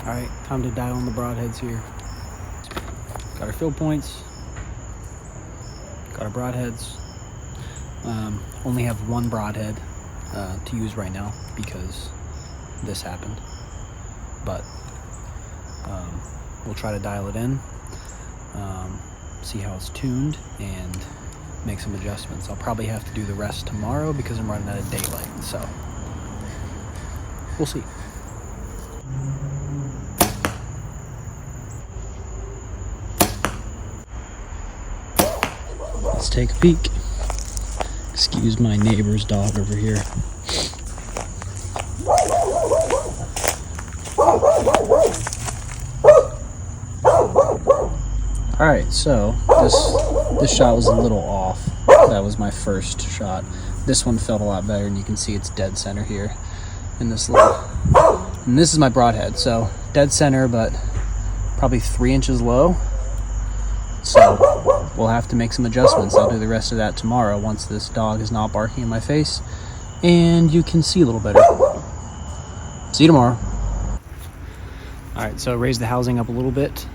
Alright, time to dial in the broadheads here. Got our field points. Got our broadheads. Only have one broadhead to use right now because this happened. But we'll try to dial it in, see how it's tuned, and make some adjustments. I'll probably have to do the rest tomorrow because I'm running out of daylight, so we'll see. Let's take a peek. Excuse my neighbor's dog over here. Alright, so this shot was a little off. That was my first shot. This one felt a lot better, and you can see it's dead center here in this little. And this is my broadhead, so dead center, but probably 3 inches low. So we'll have to make some adjustments. I'll do the rest of that tomorrow once this dog is not barking in my face and you can see a little better. See you tomorrow. Alright, so raise the housing up a little bit.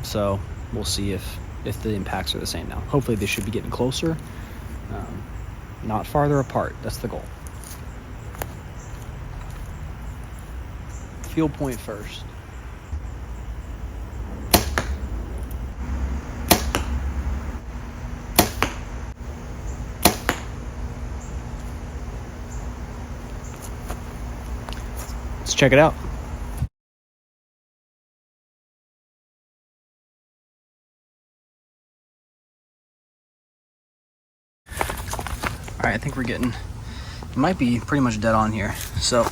So we'll see if the impacts are the same now. Hopefully they should be getting closer, not farther apart. That's the goal. Field point first. Let's check it out. All right, I think we're getting, it might be pretty much dead on here. So,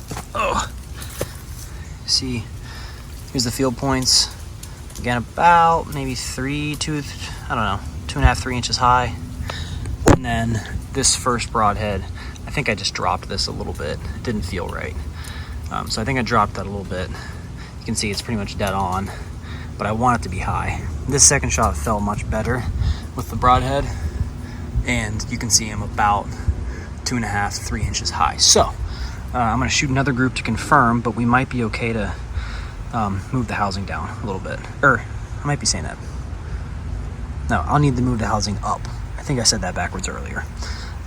see, here's the field points. Again, about maybe 2.5, 3 inches high. And then this first broadhead, I think I just dropped this a little bit. It didn't feel right. So I think I dropped that a little bit. You can see it's pretty much dead on, but I want it to be high. This second shot felt much better with the broadhead, and you can see I'm about 2.5, 3 inches high. So I'm gonna shoot another group to confirm, but we might be okay to move the housing down a little bit. I might be saying that. No, I'll need to move the housing up. I think I said that backwards earlier.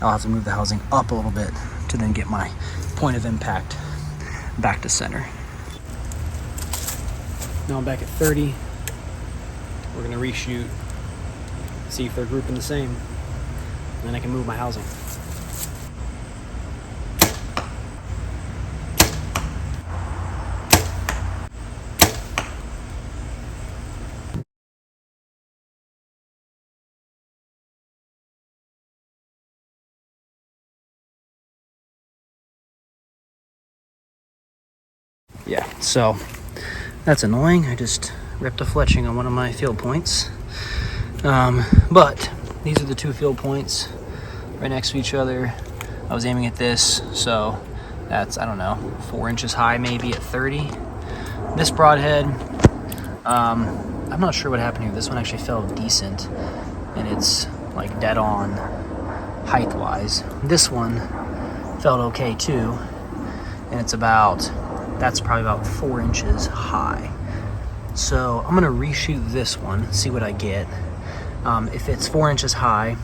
I'll have to move the housing up a little bit to then get my point of impact back to center. Now I'm back at 30. We're gonna reshoot, see if they're grouping the same, and then I can move my housing. Yeah, so that's annoying. I just ripped a fletching on one of my field points. But these are the two field points right next to each other. I was aiming at this, so that's, I don't know, 4 inches high maybe at 30. This broadhead, I'm not sure what happened here. This one actually felt decent, and it's like dead on height-wise. This one felt okay too, and it's that's probably about 4 inches high. So I'm gonna reshoot this one, see what I get. If it's 4 inches high,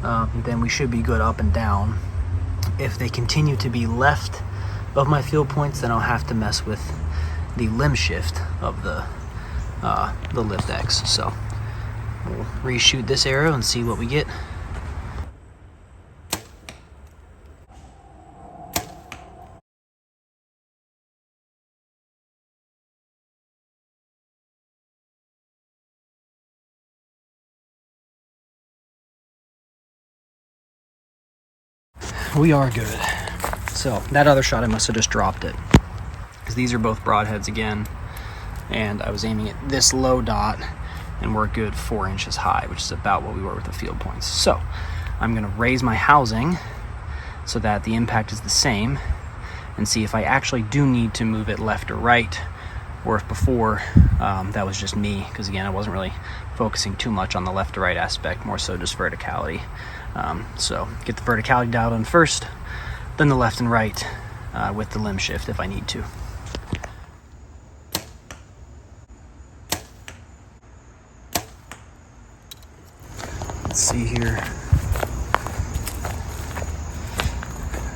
then we should be good up and down. If they continue to be left of my field points, then I'll have to mess with the limb shift of the lift X. So we'll reshoot this arrow and see what we get. We are good. So that other shot, I must have just dropped it, because these are both broadheads again, and I was aiming at this low dot, and we're good 4 inches high, which is about what we were with the field points. So I'm gonna raise my housing so that the impact is the same, and see if I actually do need to move it left or right, or if before that was just me, because again, I wasn't really focusing too much on the left to right aspect, more so just verticality. So get the verticality dialed in first, then the left and right with the limb shift if I need to. see here.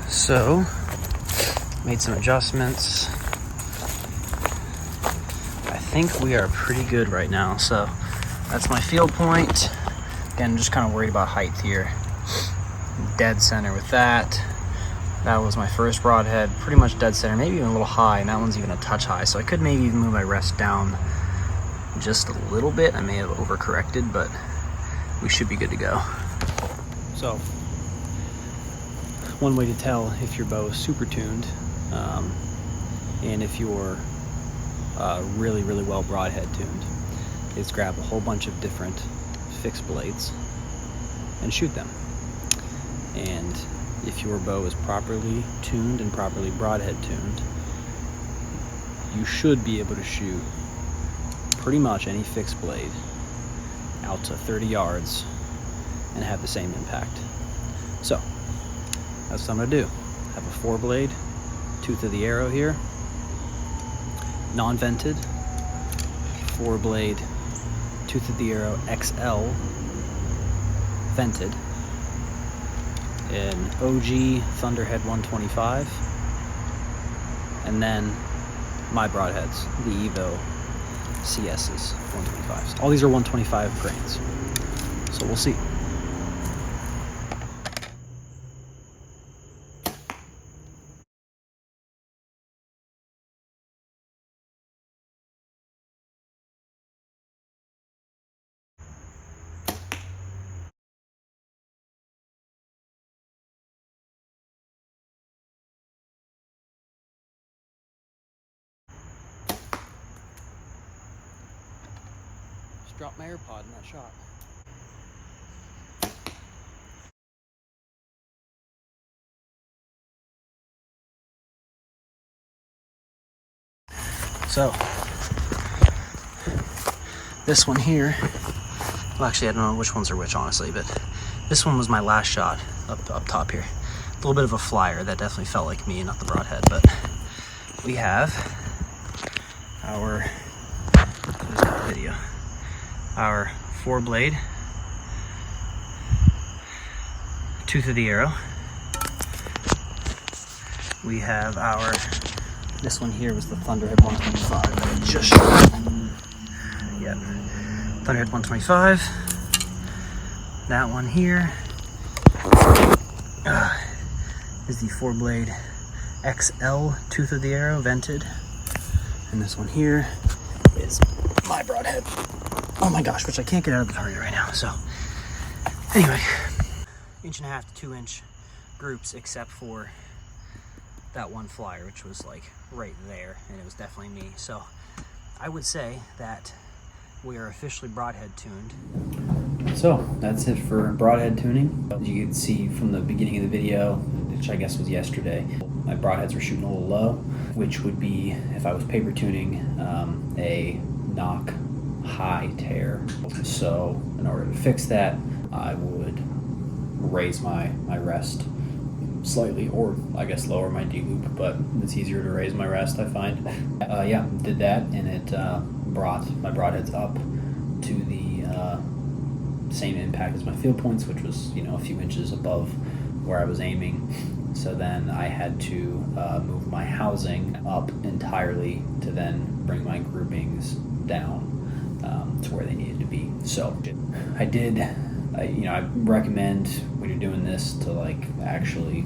So, made some adjustments. I think we are pretty good right now. So, that's my field point. Again, just kind of worried about height here. Dead center with that. That was my first broadhead, pretty much dead center, maybe even a little high, and that one's even a touch high. So I could maybe even move my rest down just a little bit. I may have overcorrected, but we should be good to go. So, one way to tell if your bow is super tuned, and if you're really, really well broadhead tuned, is grab a whole bunch of different fixed blades and shoot them. And if your bow is properly tuned and properly broadhead tuned, you should be able to shoot pretty much any fixed blade out to 30 yards and have the same impact. So that's what I'm gonna do. I have a 4-blade tooth of the arrow here, non-vented, 4-blade tooth of the arrow XL vented, an OG Thunderhead 125, and then my broadheads, the Evo CS's 125s. All these are 125 grains, so we'll see. Dropped my AirPod in that shot. So, this one here, well actually I don't know which ones are which honestly, but this one was my last shot up top here. A little bit of a flyer that definitely felt like me, not the broadhead, but we have our, who's got the video? Our 4-blade tooth of the arrow. We have our, this one here was the Thunderhead 125 that I just shot. Yep, Thunderhead 125. That one here is the 4-blade XL tooth of the arrow vented. And this one here is my broadhead. Oh my gosh, which I can't get out of the target right now. So anyway, 1.5 to 2 inch groups, except for that one flyer, which was like right there, and it was definitely me. So I would say that we are officially broadhead tuned. So that's it for broadhead tuning. As you can see from the beginning of the video, which I guess was yesterday, my broadheads were shooting a little low, which would be, if I was paper tuning, a knock high tear. So in order to fix that, I would raise my rest slightly, or I guess lower my D-loop, but it's easier to raise my rest, I find. Yeah, did that, and it brought my broadheads up to the same impact as my field points, which was, you know, a few inches above where I was aiming. So then I had to move my housing up entirely to then bring my groupings down to where they needed to be. So I did, I recommend when you're doing this to like actually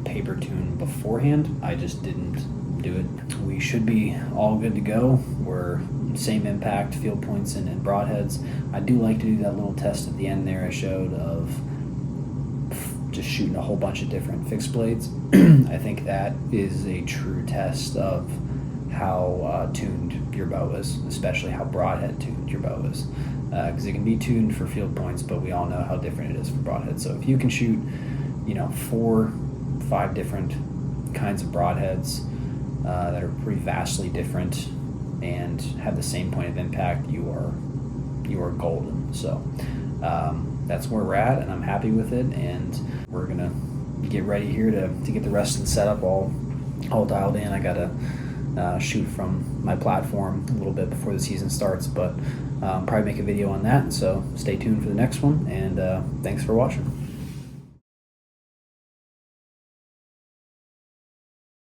paper tune beforehand. I just didn't do it. We should be all good to go. We're same impact, field points, and broadheads. I do like to do that little test at the end there I showed of just shooting a whole bunch of different fixed blades. I think that is a true test of how tuned your bow is, especially how broadhead tuned your bow is. Because it can be tuned for field points, but we all know how different it is for broadhead. So if you can shoot, 4, 5 different kinds of broadheads that are pretty vastly different and have the same point of impact, you are golden. So that's where we're at, and I'm happy with it. And we're gonna get ready here to get the rest of the setup all dialed in. I gotta shoot from my platform a little bit before the season starts, but probably make a video on that. So stay tuned for the next one, and thanks for watching.